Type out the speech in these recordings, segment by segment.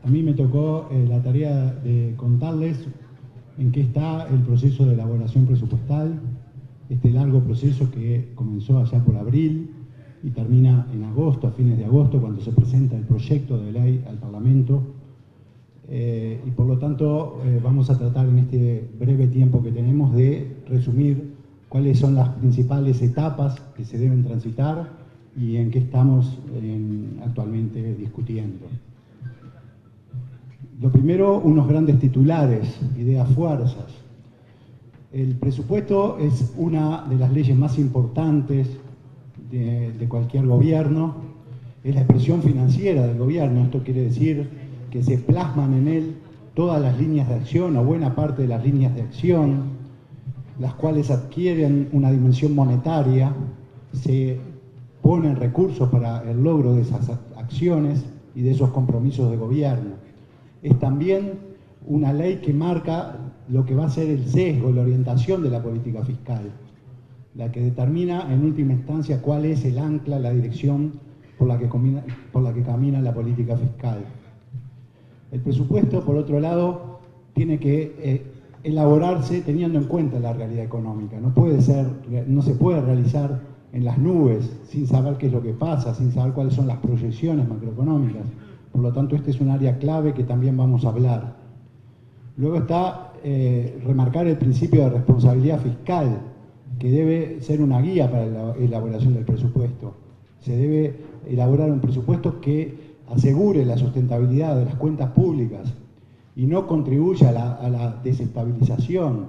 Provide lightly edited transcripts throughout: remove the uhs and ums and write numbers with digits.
A mí me tocó la tarea de contarles en qué está el proceso de elaboración presupuestal, este largo proceso que comenzó allá por abril y termina en agosto, a fines de agosto, cuando se presenta el proyecto de ley al Parlamento. Y por lo tanto vamos a tratar en este breve tiempo que tenemos de resumir cuáles son las principales etapas que se deben transitar y en qué estamos actualmente discutiendo. Lo primero, unos grandes titulares, ideas fuerzas. El presupuesto es una de las leyes más importantes de cualquier gobierno, es la expresión financiera del gobierno. Esto quiere decir que se plasman en él todas las líneas de acción o buena parte de las líneas de acción, las cuales adquieren una dimensión monetaria, se ponen recursos para el logro de esas acciones y de esos compromisos de gobierno. Es también una ley que marca lo que va a ser el sesgo, la orientación de la política fiscal, la que determina en última instancia cuál es el ancla, la dirección por la que camina la política fiscal. El presupuesto, por otro lado, tiene que elaborarse teniendo en cuenta la realidad económica. No se puede realizar en las nubes sin saber qué es lo que pasa, sin saber cuáles son las proyecciones macroeconómicas. Por lo tanto, este es un área clave que también vamos a hablar. Luego está remarcar el principio de responsabilidad fiscal, que debe ser una guía para la elaboración del presupuesto. Se debe elaborar un presupuesto que asegure la sustentabilidad de las cuentas públicas y no contribuya a la desestabilización,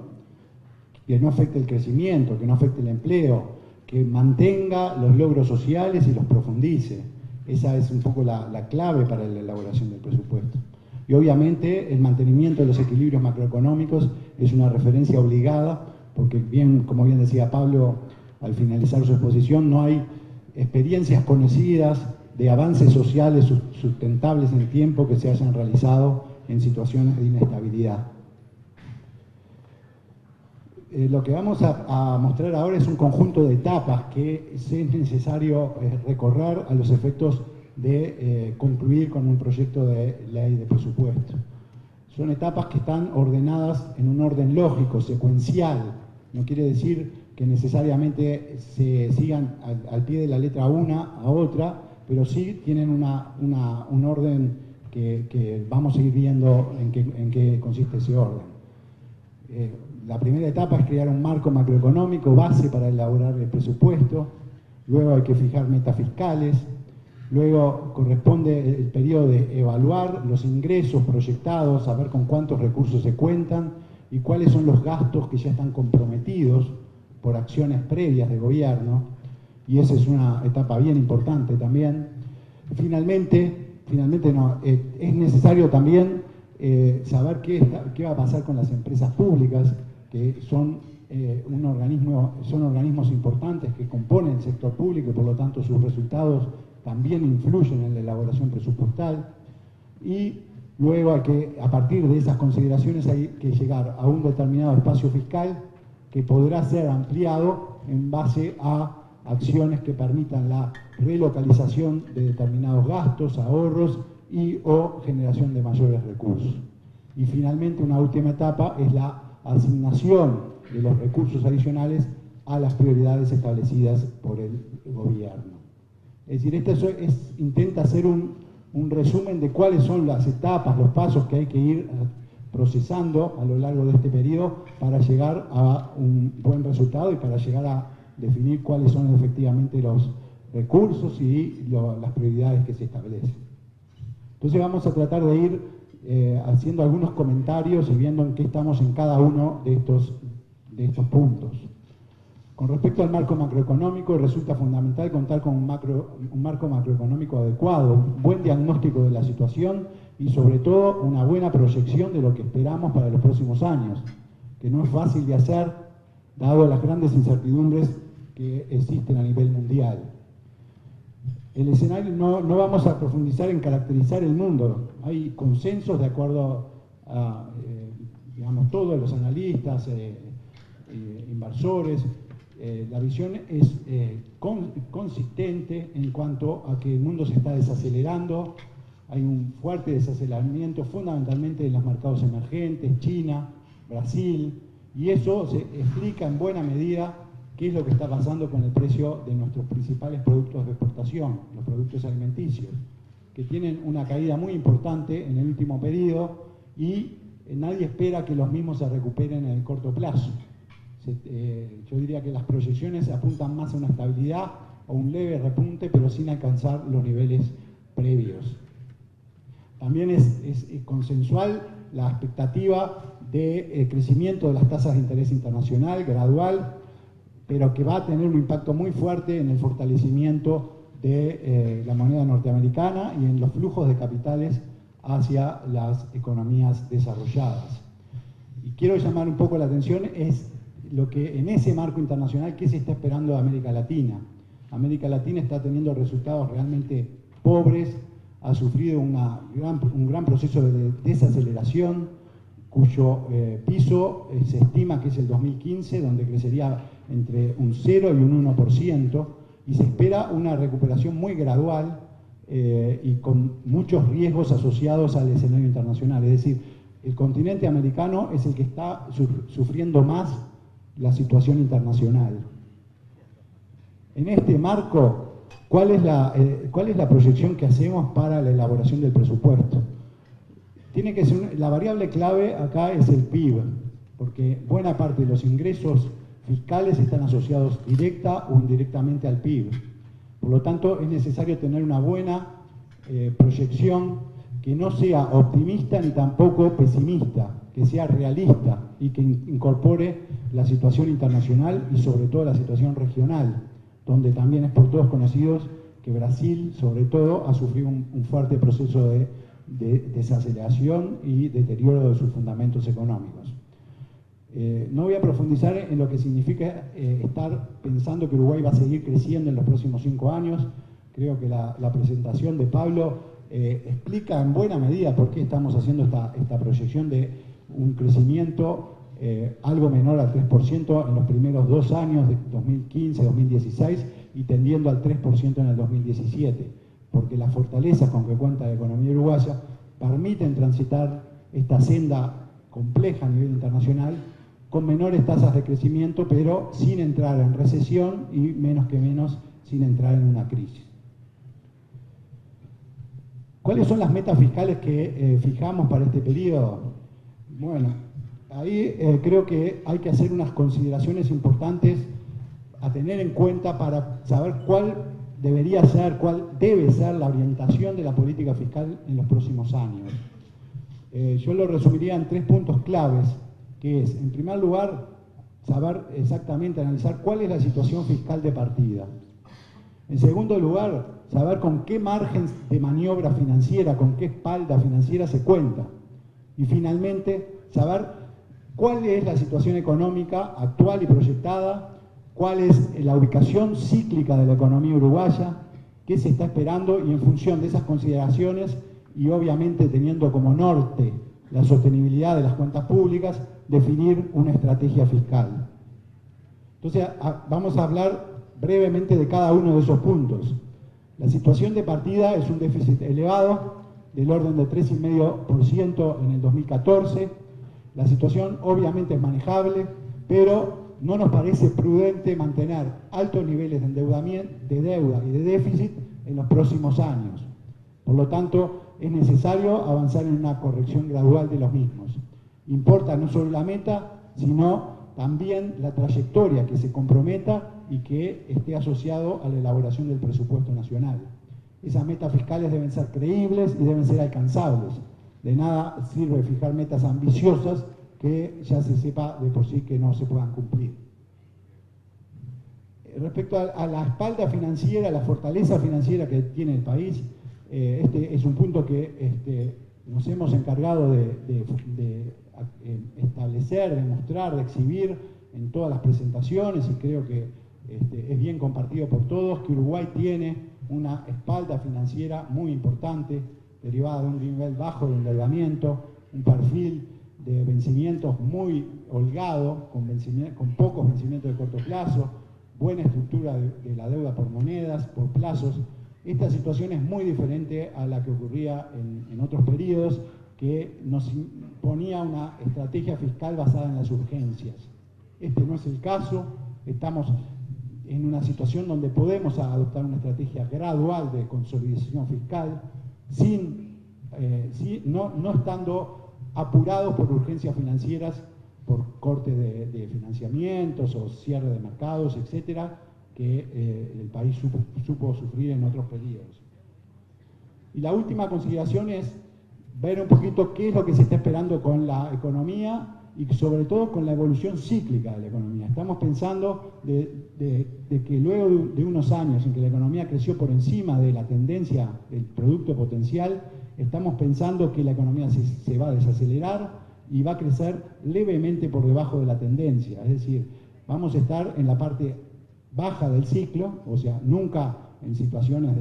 que no afecte el crecimiento, que no afecte el empleo, que mantenga los logros sociales y los profundice. Esa es un poco la clave para la elaboración del presupuesto. Y obviamente el mantenimiento de los equilibrios macroeconómicos es una referencia obligada, porque como bien decía Pablo al finalizar su exposición, no hay experiencias conocidas de avances sociales sustentables en el tiempo que se hayan realizado en situaciones de inestabilidad. Lo que vamos a mostrar ahora es un conjunto de etapas que es necesario recorrer a los efectos de concluir con un proyecto de ley de presupuesto. Son etapas que están ordenadas en un orden lógico, secuencial. No quiere decir que necesariamente se sigan al pie de la letra una a otra, pero sí tienen un orden que vamos a ir viendo en qué consiste ese orden. La primera etapa es crear un marco macroeconómico base para elaborar el presupuesto. Luego hay que fijar metas fiscales. Luego corresponde el periodo de evaluar los ingresos proyectados, saber con cuántos recursos se cuentan y cuáles son los gastos que ya están comprometidos por acciones previas de gobierno. Y esa es una etapa bien importante también. Finalmente es necesario también saber qué va a pasar con las empresas públicas, que son organismos importantes que componen el sector público y por lo tanto sus resultados también influyen en la elaboración presupuestal. Y luego a partir de esas consideraciones hay que llegar a un determinado espacio fiscal que podrá ser ampliado en base a acciones que permitan la relocalización de determinados gastos, ahorros o generación de mayores recursos. Y finalmente una última etapa es la asignación de los recursos adicionales a las prioridades establecidas por el gobierno. Es decir, esto intenta hacer un resumen de cuáles son las etapas, los pasos que hay que ir procesando a lo largo de este periodo para llegar a un buen resultado y para llegar a definir cuáles son efectivamente los recursos y las prioridades que se establecen. Entonces vamos a tratar de ir haciendo algunos comentarios y viendo en qué estamos en cada uno de estos puntos. Con respecto al marco macroeconómico, resulta fundamental contar con un marco macroeconómico adecuado, un buen diagnóstico de la situación y sobre todo una buena proyección de lo que esperamos para los próximos años, que no es fácil de hacer dado las grandes incertidumbres que existen a nivel mundial. El escenario, no vamos a profundizar en caracterizar el mundo. Hay consensos de acuerdo a, todos los analistas, inversores. La visión es consistente en cuanto a que el mundo se está desacelerando, hay un fuerte desaceleramiento fundamentalmente en los mercados emergentes, China, Brasil, y eso se explica en buena medida qué es lo que está pasando con el precio de nuestros principales productos de exportación, los productos alimenticios, que tienen una caída muy importante en el último periodo y nadie espera que los mismos se recuperen en el corto plazo. Yo diría que las proyecciones apuntan más a una estabilidad o un leve repunte, pero sin alcanzar los niveles previos. También es consensual la expectativa de crecimiento de las tasas de interés internacional, gradual, pero que va a tener un impacto muy fuerte en el fortalecimiento de la moneda norteamericana y en los flujos de capitales hacia las economías desarrolladas. Y quiero llamar un poco la atención es lo que en ese marco internacional, ¿qué se está esperando de América Latina? América Latina está teniendo resultados realmente pobres, ha sufrido un gran proceso de desaceleración, cuyo piso se estima que es el 2015, donde crecería entre un 0 y un 1%, y se espera una recuperación muy gradual y con muchos riesgos asociados al escenario internacional. Es decir, el continente americano es el que está sufriendo más la situación internacional. En este marco, ¿cuál es la proyección que hacemos para la elaboración del presupuesto? Tiene que ser la variable clave acá es el PIB, porque buena parte de los ingresos fiscales están asociados directa o indirectamente al PIB. Por lo tanto, es necesario tener una buena proyección que no sea optimista ni tampoco pesimista, que sea realista y que incorpore la situación internacional y sobre todo la situación regional, donde también es por todos conocidos que Brasil, sobre todo, ha sufrido un fuerte proceso de desaceleración y deterioro de sus fundamentos económicos. No voy a profundizar en lo que significa estar pensando que Uruguay va a seguir creciendo en los próximos 5 años. Creo que la presentación de Pablo explica en buena medida por qué estamos haciendo esta proyección de un crecimiento algo menor al 3% en los primeros 2 años de 2015-2016 y tendiendo al 3% en el 2017, porque las fortalezas con que cuenta la economía uruguaya permiten transitar esta senda compleja a nivel internacional con menores tasas de crecimiento, pero sin entrar en recesión y menos sin entrar en una crisis. ¿Cuáles son las metas fiscales que fijamos para este periodo? Bueno, ahí creo que hay que hacer unas consideraciones importantes a tener en cuenta para saber cuál debe ser la orientación de la política fiscal en los próximos años. Yo lo resumiría en 3 puntos claves, que es, en primer lugar, saber exactamente, analizar cuál es la situación fiscal de partida. En segundo lugar, saber con qué margen de maniobra financiera, con qué espalda financiera se cuenta. Y finalmente, saber cuál es la situación económica actual y proyectada, cuál es la ubicación cíclica de la economía uruguaya, qué se está esperando y en función de esas consideraciones y obviamente teniendo como norte la sostenibilidad de las cuentas públicas, definir una estrategia fiscal. Entonces, vamos a hablar brevemente de cada uno de esos puntos. La situación de partida es un déficit elevado, del orden de 3,5% en el 2014. La situación obviamente es manejable, pero no nos parece prudente mantener altos niveles de endeudamiento, de deuda y de déficit en los próximos años. Por lo tanto, es necesario avanzar en una corrección gradual de los mismos. Importa no solo la meta, sino también la trayectoria que se comprometa y que esté asociado a la elaboración del presupuesto nacional. Esas metas fiscales deben ser creíbles y deben ser alcanzables. De nada sirve fijar metas ambiciosas que ya se sepa de por sí que no se puedan cumplir. Respecto a la espalda financiera, la fortaleza financiera que tiene el país, este es un punto que nos hemos encargado de establecer, de mostrar, de exhibir en todas las presentaciones y creo que es bien compartido por todos, que Uruguay tiene una espalda financiera muy importante, derivada de un nivel bajo de endeudamiento, un perfil de vencimientos muy holgado, con pocos vencimientos de corto plazo, buena estructura de la deuda por monedas, por plazos. Esta situación es muy diferente a la que ocurría en otros periodos, que nos imponía una estrategia fiscal basada en las urgencias. Este no es el caso, estamos en una situación donde podemos adoptar una estrategia gradual de consolidación fiscal, no estando apurados por urgencias financieras, por corte de financiamientos o cierre de mercados, etcétera, que el país supo sufrir en otros periodos. Y la última consideración es ver un poquito qué es lo que se está esperando con la economía y sobre todo con la evolución cíclica de la economía. Estamos pensando de que luego de unos años en que la economía creció por encima de la tendencia del producto potencial, estamos pensando que la economía se va a desacelerar y va a crecer levemente por debajo de la tendencia. Es decir, vamos a estar en la parte baja del ciclo, o sea, nunca en situaciones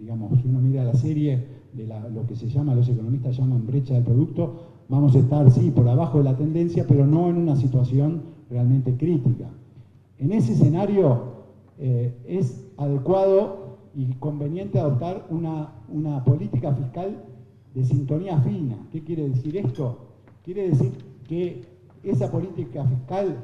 digamos, si uno mira la serie de lo que los economistas llaman brecha del producto, vamos a estar, sí, por abajo de la tendencia, pero no en una situación realmente crítica. En ese escenario es adecuado y conveniente adoptar una política fiscal de sintonía fina. ¿Qué quiere decir esto? Quiere decir que esa política fiscal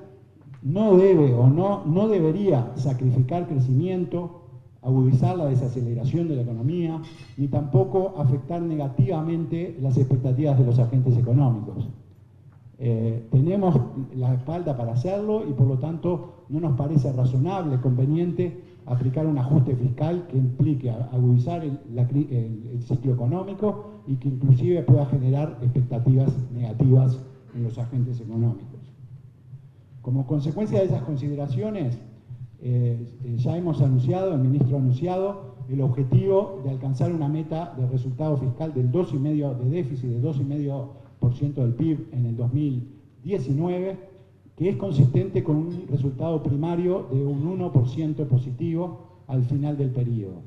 no debe o no debería sacrificar crecimiento, agudizar la desaceleración de la economía, ni tampoco afectar negativamente las expectativas de los agentes económicos. Tenemos la espalda para hacerlo y por lo tanto no nos parece razonable, conveniente aplicar un ajuste fiscal que implique agudizar el ciclo económico y que inclusive pueda generar expectativas negativas en los agentes económicos. Como consecuencia de esas consideraciones, ya hemos anunciado, el ministro ha anunciado, el objetivo de alcanzar una meta de resultado fiscal del 2,5% de déficit, de 2,5% del PIB en el 2019, que es consistente con un resultado primario de un 1% positivo al final del periodo.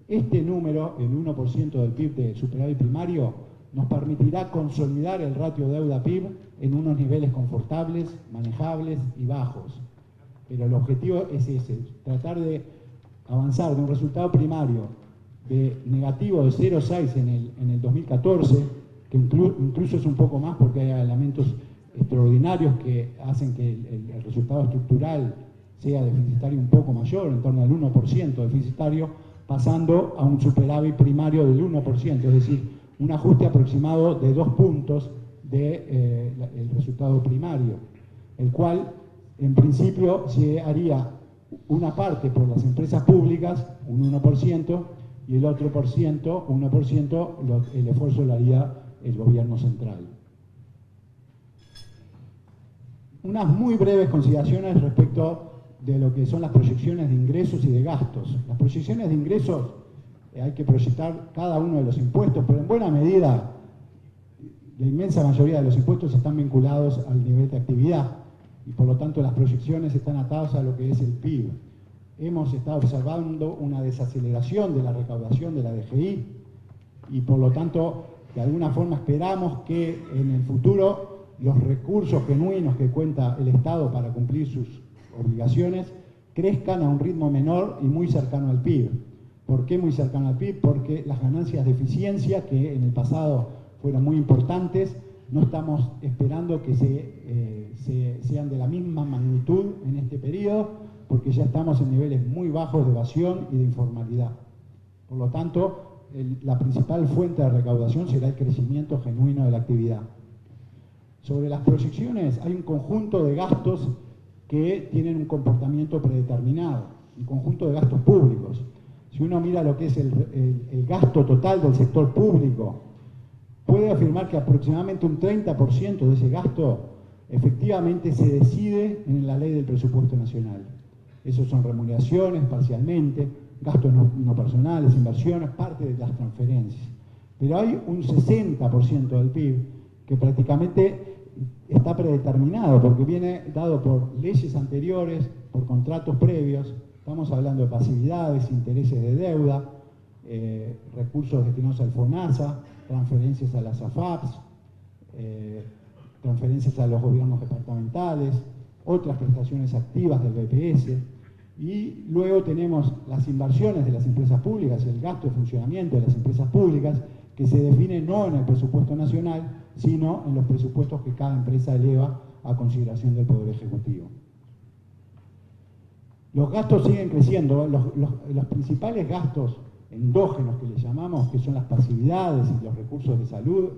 Este número, el 1% del PIB de superávit primario, nos permitirá consolidar el ratio deuda-PIB en unos niveles confortables, manejables y bajos. Pero el objetivo es ese, tratar de avanzar de un resultado primario de negativo de 0,6 en el 2014, que incluso es un poco más porque hay elementos extraordinarios que hacen que el resultado estructural sea deficitario un poco mayor, en torno al 1% deficitario, pasando a un superávit primario del 1%, es decir, un ajuste aproximado de 2 puntos del resultado primario, el cual en principio se haría una parte por las empresas públicas, un 1%, y el otro 1%, el esfuerzo lo haría el gobierno central. Unas muy breves consideraciones respecto de lo que son las proyecciones de ingresos y de gastos. Las proyecciones de ingresos hay que proyectar cada uno de los impuestos, pero en buena medida la inmensa mayoría de los impuestos están vinculados al nivel de actividad y por lo tanto las proyecciones están atadas a lo que es el PIB. Hemos estado observando una desaceleración de la recaudación de la DGI y por lo tanto de alguna forma esperamos que en el futuro los recursos genuinos que cuenta el Estado para cumplir sus obligaciones crezcan a un ritmo menor y muy cercano al PIB. ¿Por qué muy cercano al PIB? Porque las ganancias de eficiencia, que en el pasado fueron muy importantes, no estamos esperando que sean de la misma magnitud en este periodo, porque ya estamos en niveles muy bajos de evasión y de informalidad. Por lo tanto, la principal fuente de recaudación será el crecimiento genuino de la actividad. Sobre las proyecciones hay un conjunto de gastos que tienen un comportamiento predeterminado, un conjunto de gastos públicos. Si uno mira lo que es el gasto total del sector público, puede afirmar que aproximadamente un 30% de ese gasto efectivamente se decide en la ley del presupuesto nacional. Esos son remuneraciones parcialmente, gastos no personales, inversiones, parte de las transferencias. Pero hay un 60% del PIB que prácticamente está predeterminado porque viene dado por leyes anteriores, por contratos previos. Estamos hablando de pasividades, intereses de deuda, recursos destinados al FONASA, transferencias a las AFAPs, transferencias a los gobiernos departamentales, otras prestaciones activas del BPS. Y luego tenemos las inversiones de las empresas públicas, el gasto de funcionamiento de las empresas públicas, que se define no en el presupuesto nacional, sino en los presupuestos que cada empresa eleva a consideración del Poder Ejecutivo. Los gastos siguen creciendo. Los principales gastos endógenos que le llamamos, que son las pasividades y los recursos de salud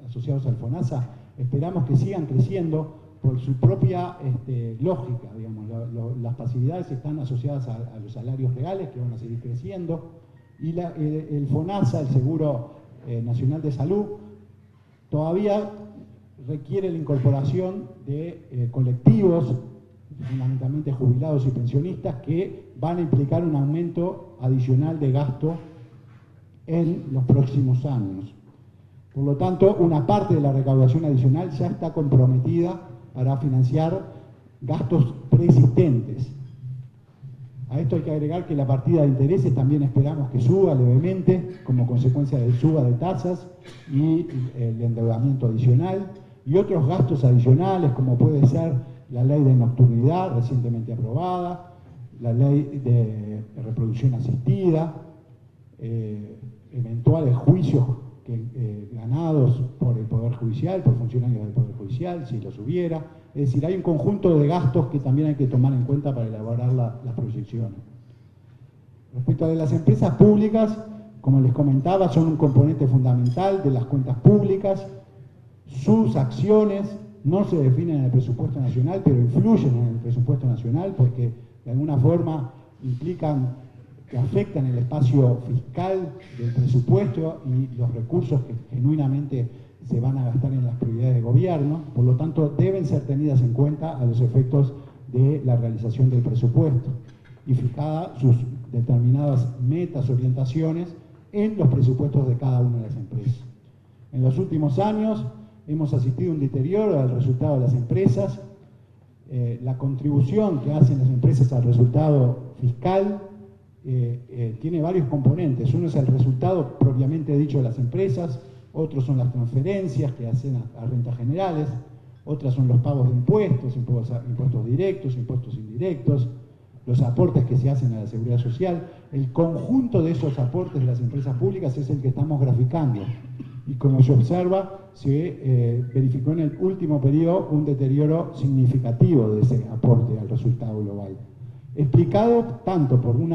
asociados al FONASA, esperamos que sigan creciendo por su propia lógica, digamos. Las pasividades están asociadas a los salarios reales, que van a seguir creciendo, y el FONASA, el Seguro Nacional de Salud, todavía requiere la incorporación de colectivos, fundamentalmente jubilados y pensionistas, que van a implicar un aumento adicional de gasto en los próximos años. Por lo tanto, una parte de la recaudación adicional ya está comprometida para financiar gastos preexistentes. A esto hay que agregar que la partida de intereses también esperamos que suba levemente como consecuencia de suba de tasas y el endeudamiento adicional, y otros gastos adicionales como puede ser la ley de nocturnidad recientemente aprobada, la ley de reproducción asistida, eventuales juicios ganados por el Poder Judicial, por funcionarios del Poder Judicial, si los hubiera. Es decir, hay un conjunto de gastos que también hay que tomar en cuenta para elaborar las proyecciones. Respecto a las empresas públicas, como les comentaba, son un componente fundamental de las cuentas públicas. Sus acciones no se definen en el presupuesto nacional, pero influyen en el presupuesto nacional porque de alguna forma implican que afectan el espacio fiscal del presupuesto y los recursos que genuinamente se van a gastar en las prioridades de gobierno. Por lo tanto, deben ser tenidas en cuenta a los efectos de la realización del presupuesto y fijadas sus determinadas metas, orientaciones en los presupuestos de cada una de las empresas. En los últimos años hemos asistido a un deterioro del resultado de las empresas. La contribución que hacen las empresas al resultado fiscal tiene varios componentes. Uno es el resultado propiamente dicho de las empresas, otros son las transferencias que hacen a rentas generales, otras son los pagos de impuestos, impuestos directos, impuestos indirectos, los aportes que se hacen a la seguridad social. El conjunto de esos aportes de las empresas públicas es el que estamos graficando. Y como se observa, se verificó en el último periodo un deterioro significativo de ese aporte al resultado global, explicado tanto por un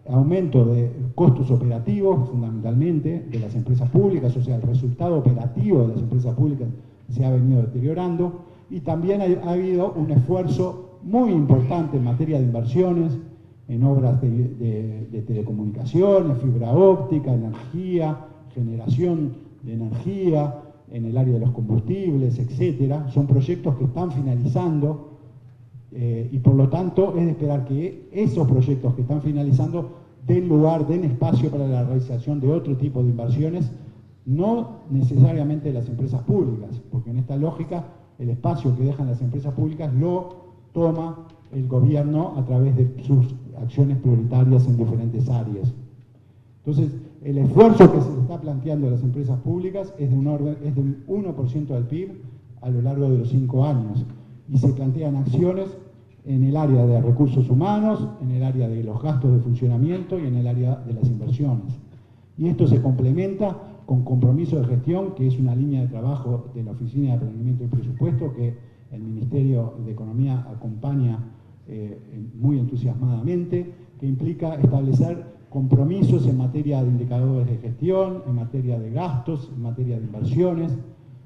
aumento de costos operativos, fundamentalmente, de las empresas públicas, o sea, el resultado operativo de las empresas públicas se ha venido deteriorando, y también ha habido un esfuerzo muy importante en materia de inversiones, en obras de telecomunicaciones, fibra óptica, energía, generación de energía, en el área de los combustibles, etcétera. Son proyectos que están finalizando y por lo tanto es de esperar que esos proyectos que están finalizando den lugar, den espacio para la realización de otro tipo de inversiones, no necesariamente de las empresas públicas, porque en esta lógica el espacio que dejan las empresas públicas lo toma el gobierno a través de sus acciones prioritarias en diferentes áreas. Entonces, el esfuerzo que se le está planteando a las empresas públicas es de un 1% del PIB a lo largo de los 5 años, y se plantean acciones en el área de recursos humanos, en el área de los gastos de funcionamiento y en el área de las inversiones. Y esto se complementa con compromiso de gestión, que es una línea de trabajo de la Oficina de Planeamiento y Presupuesto que el Ministerio de Economía acompaña muy entusiasmadamente, que implica establecer compromisos en materia de indicadores de gestión, en materia de gastos, en materia de inversiones,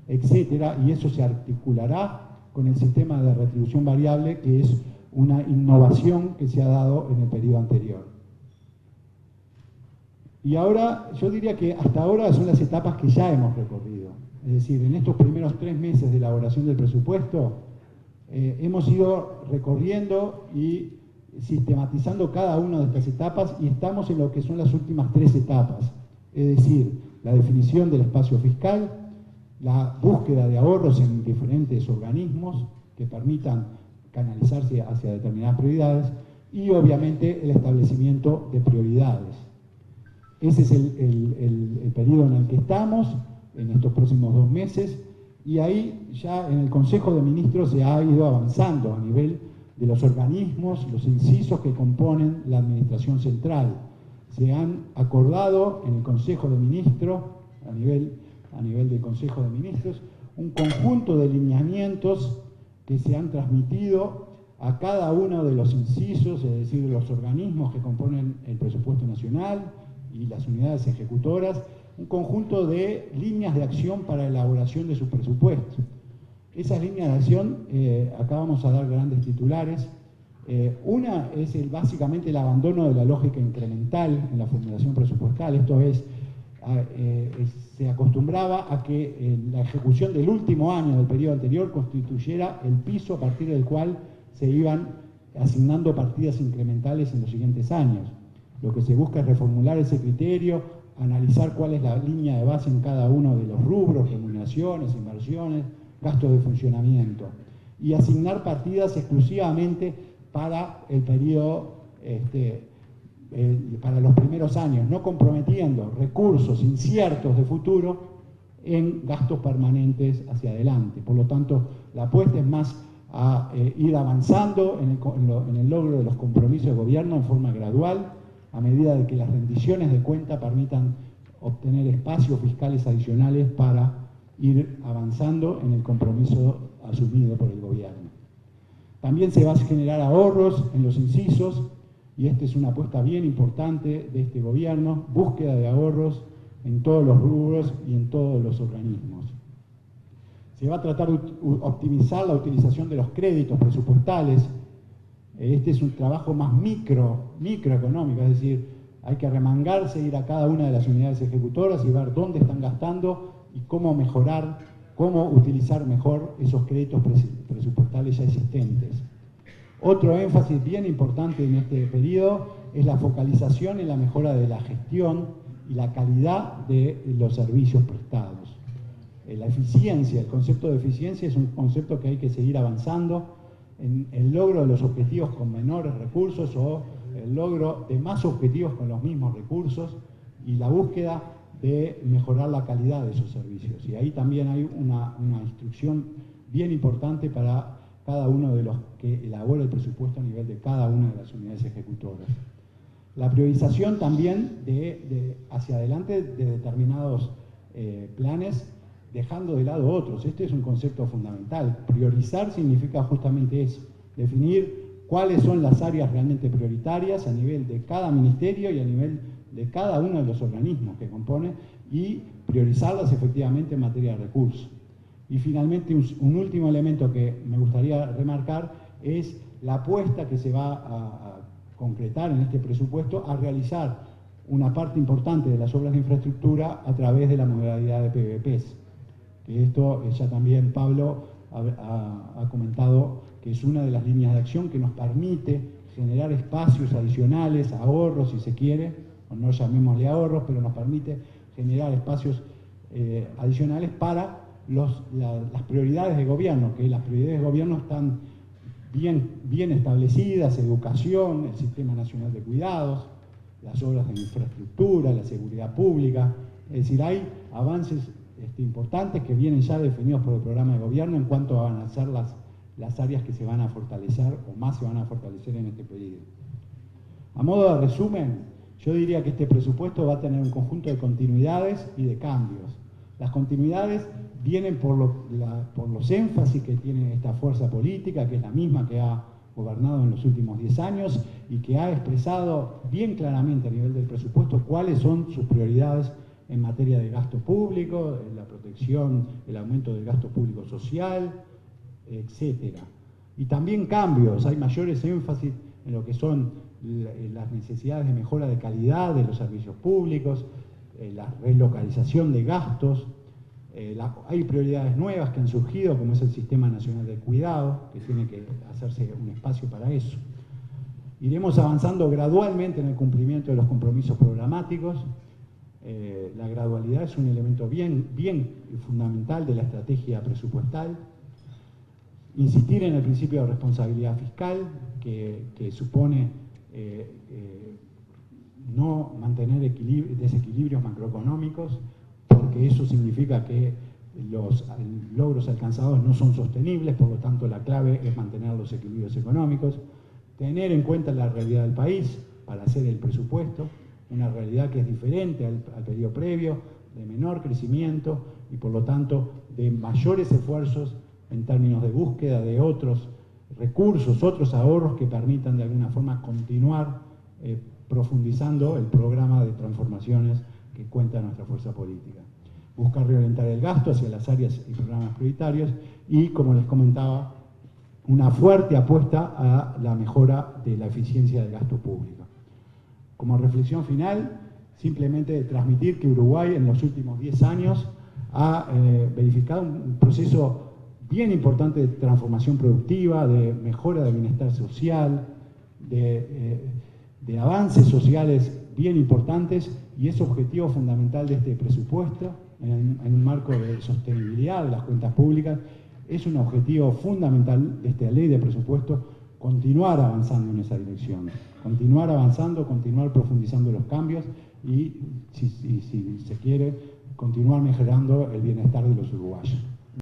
etcétera, y eso se articulará con el sistema de retribución variable, que es una innovación que se ha dado en el periodo anterior. Y ahora, yo diría que hasta ahora son las etapas que ya hemos recorrido. Es decir, en estos primeros 3 meses de elaboración del presupuesto, hemos ido recorriendo y sistematizando cada una de estas etapas, y estamos en lo que son las últimas 3 etapas. Es decir, la definición del espacio fiscal, la búsqueda de ahorros en diferentes organismos que permitan canalizarse hacia determinadas prioridades, y obviamente el establecimiento de prioridades. Ese es el periodo en el que estamos, en estos próximos 2 meses, y ahí ya en el Consejo de Ministros se ha ido avanzando a nivel de los organismos, los incisos que componen la administración central. Se han acordado en el Consejo de Ministros, a nivel del Consejo de Ministros, un conjunto de lineamientos que se han transmitido a cada uno de los incisos, es decir, los organismos que componen el presupuesto nacional y las unidades ejecutoras, un conjunto de líneas de acción para la elaboración de su presupuesto. Esas líneas de acción, acá vamos a dar grandes titulares. Una es básicamente el abandono de la lógica incremental en la formulación presupuestal. Esto es, se acostumbraba a que la ejecución del último año del periodo anterior constituyera el piso a partir del cual se iban asignando partidas incrementales en los siguientes años. Lo que se busca es reformular ese criterio, analizar cuál es la línea de base en cada uno de los rubros, remuneraciones, inversiones, gastos de funcionamiento, y asignar partidas exclusivamente para el periodo, para los primeros años, no comprometiendo recursos inciertos de futuro en gastos permanentes hacia adelante. Por lo tanto, la apuesta es más a ir avanzando en el logro de los compromisos de gobierno en forma gradual, a medida de que las rendiciones de cuenta permitan obtener espacios fiscales adicionales para ir avanzando en el compromiso asumido por el gobierno. También se va a generar ahorros en los incisos, y esta es una apuesta bien importante de este gobierno, búsqueda de ahorros en todos los rubros y en todos los organismos. Se va a tratar de optimizar la utilización de los créditos presupuestales. Este es un trabajo más microeconómico, es decir, hay que arremangarse, ir a cada una de las unidades ejecutoras y ver dónde están gastando y cómo mejorar, cómo utilizar mejor esos créditos presupuestales ya existentes. Otro énfasis bien importante en este periodo es la focalización en la mejora de la gestión y la calidad de los servicios prestados. La eficiencia, el concepto de eficiencia es un concepto que hay que seguir avanzando en el logro de los objetivos con menores recursos o el logro de más objetivos con los mismos recursos y la búsqueda de mejorar la calidad de esos servicios. Y ahí también hay una instrucción bien importante para cada uno de los que elabora el presupuesto a nivel de cada una de las unidades ejecutoras. La priorización también hacia adelante de determinados planes, dejando de lado otros. Este es un concepto fundamental. Priorizar significa justamente eso, definir cuáles son las áreas realmente prioritarias a nivel de cada ministerio y a nivel de cada uno de los organismos que compone y priorizarlas efectivamente en materia de recursos. Y finalmente un último elemento que me gustaría remarcar es la apuesta que se va a concretar en este presupuesto a realizar una parte importante de las obras de infraestructura a través de la modalidad de PPPs. Que esto ya también Pablo ha comentado que es una de las líneas de acción que nos permite generar espacios adicionales, ahorros si se quiere, o no llamémosle ahorros, pero nos permite generar espacios adicionales para las prioridades de gobierno, que las prioridades de gobierno están bien establecidas: educación, el Sistema Nacional de Cuidados, las obras de infraestructura, la seguridad pública. Es decir, hay avances importantes que vienen ya definidos por el programa de gobierno en cuanto a avanzar las áreas que se van a fortalecer o más se van a fortalecer en este periodo. A modo de resumen, yo diría que este presupuesto va a tener un conjunto de continuidades y de cambios. Las continuidades vienen por los énfasis que tiene esta fuerza política, que es la misma que ha gobernado en los últimos 10 años y que ha expresado bien claramente a nivel del presupuesto cuáles son sus prioridades en materia de gasto público, la protección, el aumento del gasto público social, etcétera. Y también cambios, hay mayores énfasis en lo que son las necesidades de mejora de calidad de los servicios públicos, la relocalización de gastos, hay prioridades nuevas que han surgido, como es el Sistema Nacional de Cuidado, que tiene que hacerse un espacio para eso. Iremos avanzando gradualmente en el cumplimiento de los compromisos programáticos. La gradualidad es un elemento bien fundamental de la estrategia presupuestal. Insistir en el principio de responsabilidad fiscal, que supone no mantener desequilibrios macroeconómicos, porque eso significa que los logros alcanzados no son sostenibles, por lo tanto la clave es mantener los equilibrios económicos, tener en cuenta la realidad del país para hacer el presupuesto, una realidad que es diferente al periodo previo, de menor crecimiento y por lo tanto de mayores esfuerzos en términos de búsqueda de otros recursos, otros ahorros que permitan de alguna forma continuar profundizando el programa de transformaciones que cuenta nuestra fuerza política. Buscar reorientar el gasto hacia las áreas y programas prioritarios y, como les comentaba, una fuerte apuesta a la mejora de la eficiencia del gasto público. Como reflexión final, simplemente transmitir que Uruguay en los últimos 10 años ha verificado un proceso bien importante de transformación productiva, de mejora del bienestar social, de avances sociales bien importantes, y es objetivo fundamental de este presupuesto, en un marco de sostenibilidad de las cuentas públicas, es un objetivo fundamental de esta ley de presupuesto continuar avanzando en esa dirección, continuar avanzando, continuar profundizando los cambios y, si se quiere, continuar mejorando el bienestar de los uruguayos.